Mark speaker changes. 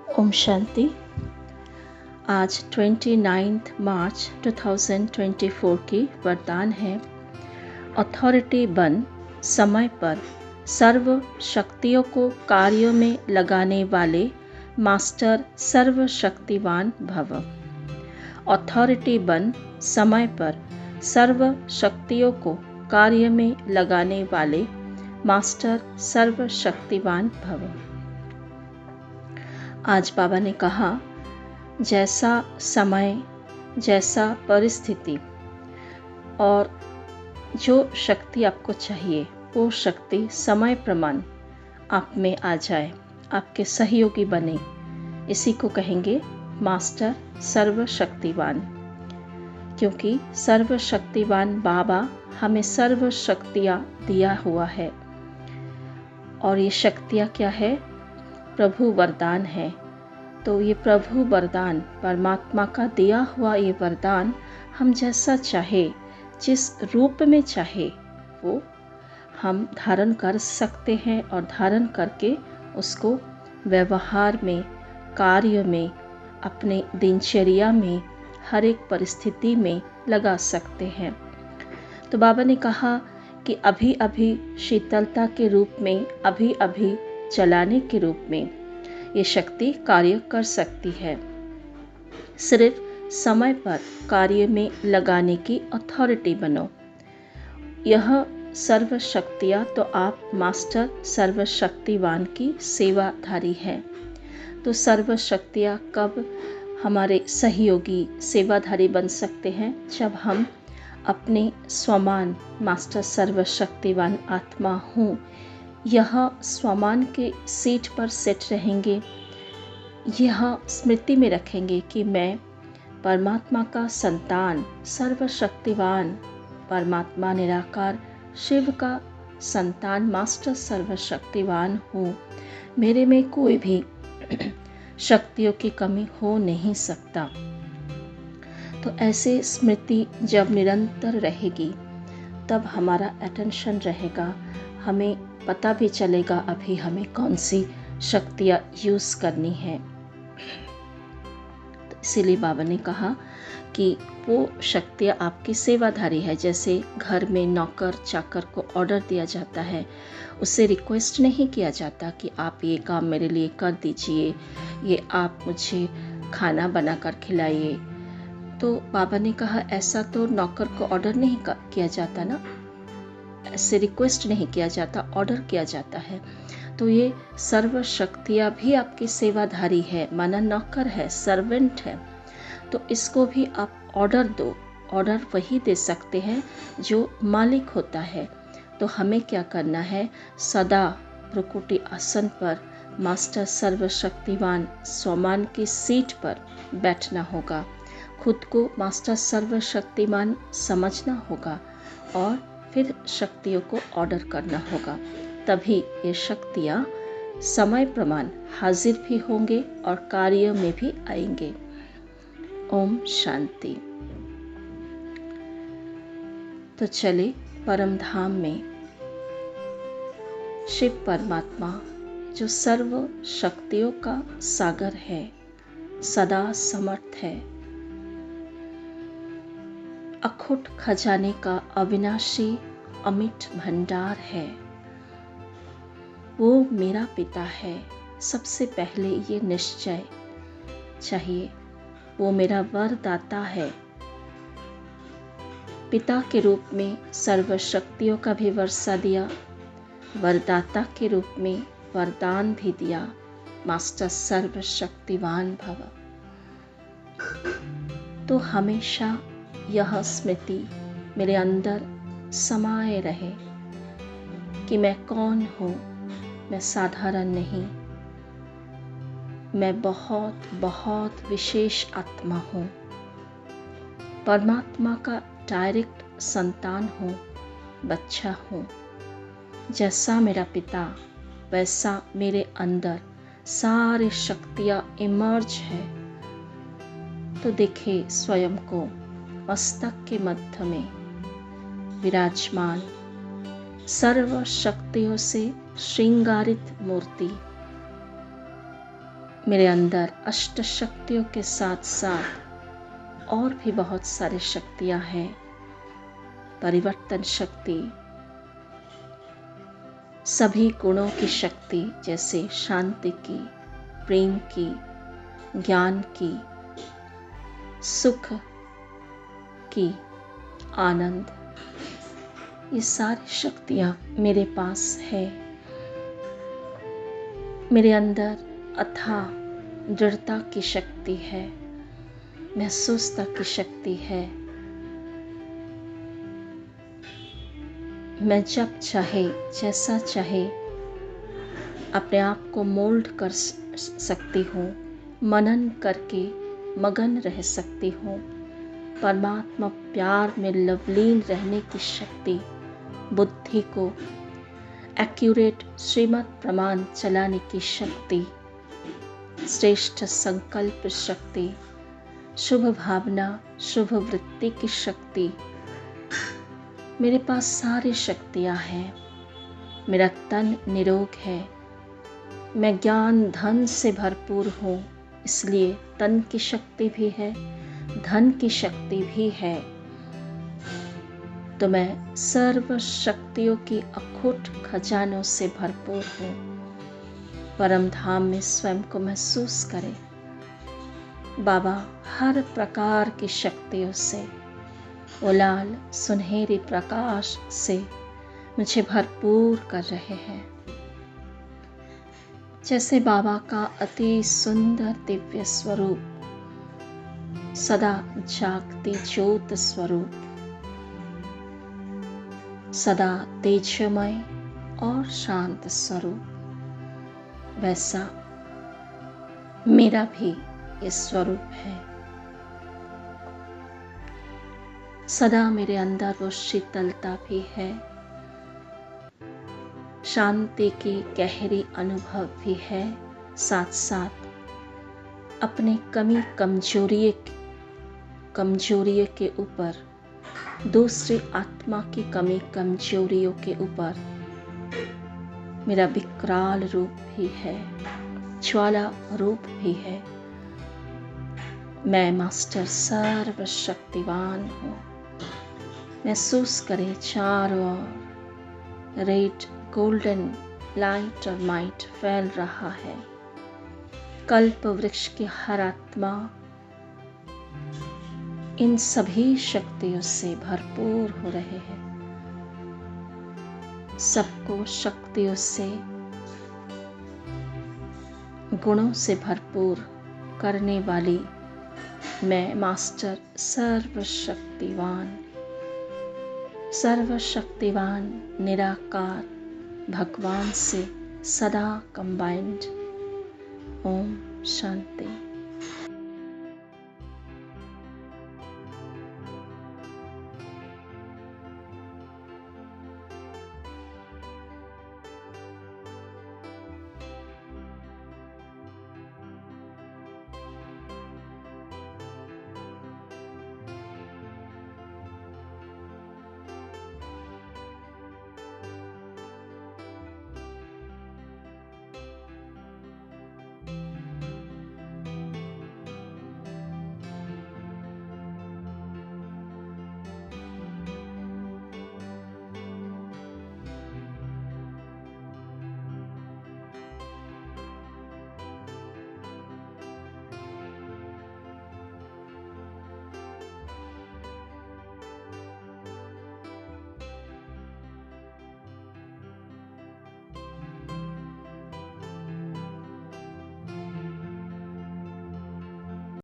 Speaker 1: ओम शांति। आज 29 मार्च 2024 की वरदान है, अथॉरिटी बन समय पर सर्व शक्तियों को कार्यों में लगाने वाले मास्टर सर्वशक्तिवान भव। अथॉरिटी बन समय पर सर्व शक्तियों को कार्य में लगाने वाले मास्टर सर्वशक्तिवान भव। आज बाबा ने कहा, जैसा समय, जैसा परिस्थिति और जो शक्ति आपको चाहिए वो शक्ति समय प्रमाण आप में आ जाए, आपके सहयोगी बने, इसी को कहेंगे मास्टर सर्वशक्तिवान। क्योंकि सर्वशक्तिवान बाबा हमें सर्व शक्तियाँ दिया हुआ है और ये शक्तियाँ क्या है? प्रभु वरदान है। तो ये प्रभु वरदान, परमात्मा का दिया हुआ ये वरदान हम जैसा चाहे, जिस रूप में चाहे वो हम धारण कर सकते हैं और धारण करके उसको व्यवहार में, कार्य में, अपने दिनचर्या में, हर एक परिस्थिति में लगा सकते हैं। तो बाबा ने कहा कि अभी अभी शीतलता के रूप में, अभी अभी चलाने के रूप में ये शक्ति कार्य कर सकती है। सिर्फ समय पर कार्य में लगाने की अथॉरिटी बनो। यह सर्व शक्तियाँ तो आप मास्टर सर्वशक्तिवान की सेवाधारी हैं। तो सर्व शक्तियाँ कब हमारे सहयोगी सेवाधारी बन सकते हैं? जब हम अपने स्वमान मास्टर सर्वशक्तिवान आत्मा हूँ, यह स्वमान के सीट पर सेट रहेंगे, यह स्मृति में रखेंगे कि मैं परमात्मा का संतान, सर्वशक्तिवान परमात्मा निराकार शिव का संतान मास्टर सर्वशक्तिवान हूँ। मेरे में कोई भी शक्तियों की कमी हो नहीं सकता। तो ऐसे स्मृति जब निरंतर रहेगी तब हमारा अटेंशन रहेगा, हमें पता भी चलेगा अभी हमें कौन सी शक्तियाँ यूज़ करनी है। तो इसीलिए बाबा ने कहा कि वो शक्तियाँ आपकी सेवाधारी है। जैसे घर में नौकर चाकर को ऑर्डर दिया जाता है, उससे रिक्वेस्ट नहीं किया जाता कि आप ये काम मेरे लिए कर दीजिए, ये आप मुझे खाना बना कर खिलाइए। तो बाबा ने कहा ऐसा तो नौकर को ऑर्डर नहीं किया जाता ना, ऐसे रिक्वेस्ट नहीं किया जाता, ऑर्डर किया जाता है। तो ये सर्व शक्तियाँ भी आपकी सेवाधारी है, माना नौकर है, सर्वेंट है। तो इसको भी आप ऑर्डर दो। ऑर्डर वही दे सकते हैं जो मालिक होता है। तो हमें क्या करना है? सदा प्रकृति आसन पर मास्टर सर्वशक्तिवान स्वमान की सीट पर बैठना होगा, खुद को मास्टर सर्वशक्तिमान समझना होगा और फिर शक्तियों को ऑर्डर करना होगा। तभी ये शक्तियाँ समय प्रमाण हाजिर भी होंगे और कार्य में भी आएंगे। ओम शांति। तो चले परम धाम में शिव परमात्मा जो सर्व शक्तियों का सागर है, सदा समर्थ है, अखुट खजाने का अविनाशी अमिट भंडार है, वो मेरा पिता है। सबसे पहले ये निश्चय चाहिए, वो मेरा वरदाता है। पिता के रूप में सर्व शक्तियों का भी वर्षा दिया, वरदाता के रूप में वरदान भी दिया, मास्टर सर्वशक्तिवान भव। तो हमेशा यह स्मृति मेरे अंदर समाये रहे कि मैं कौन हूँ। मैं साधारण नहीं, मैं बहुत बहुत विशेष आत्मा हूँ, परमात्मा का डायरेक्ट संतान हूँ, बच्चा हूँ। जैसा मेरा पिता वैसा मेरे अंदर सारी शक्तियाँ इमर्ज है। तो देखे स्वयं को मस्तक के मध्य में विराजमान सर्व शक्तियों से श्रृंगारित मूर्ति, मेरे अंदर अष्ट शक्तियों के साथ साथ और भी बहुत सारी शक्तियां हैं। परिवर्तन शक्ति, सभी गुणों की शक्ति, जैसे शांति की, प्रेम की, ज्ञान की, सुख की, आनंद, ये सारी शक्तियाँ मेरे पास है। मेरे अंदर अथाह दृढ़ता की शक्ति है, महसूसता की शक्ति है। मैं जब चाहे, जैसा चाहे अपने आप को मोल्ड कर सकती हूँ, मनन करके मगन रह सकती हूँ। परमात्मा प्यार में लवलीन रहने की शक्ति, बुद्धि को एक्यूरेट श्रीमत प्रमाण चलाने की शक्ति, श्रेष्ठ संकल्प शक्ति, शुभ भावना, शुभ वृत्ति की शक्ति, मेरे पास सारी शक्तियाँ हैं। मेरा तन निरोग है, मैं ज्ञान धन से भरपूर हूँ, इसलिए तन की शक्ति भी है, धन की शक्ति भी है। तो मैं सर्व शक्तियों की अखूट खजानों से भरपूर हूँ। परम धाम में स्वयं को महसूस करें। बाबा हर प्रकार की शक्तियों से, वो लाल सुनहरी प्रकाश से मुझे भरपूर कर रहे हैं। जैसे बाबा का अति सुंदर दिव्य स्वरूप, सदा जागती ज्योत स्वरूप, सदा तेजमय और शांत स्वरूप, वैसा मेरा भी ये स्वरूप है। सदा मेरे अंदर वो शीतलता भी है, शांति की गहरी अनुभव भी है। साथ साथ अपने कमी कमजोरियों के ऊपर, दूसरी आत्मा की कमी कमजोरियों के ऊपर मेरा विकराल रूप भी है, ज्वाला रूप भी है। मैं मास्टर सर्वशक्तिवान हूँ। महसूस करें चारों ओर रेड गोल्डन लाइट और माइट फैल रहा है। कल्प वृक्ष की हर आत्मा इन सभी शक्तियों से भरपूर हो रहे हैं। सबको शक्तियों से, गुणों से भरपूर करने वाली मैं मास्टर सर्वशक्तिवान निराकार भगवान से सदा कंबाइंड। ओम शांति।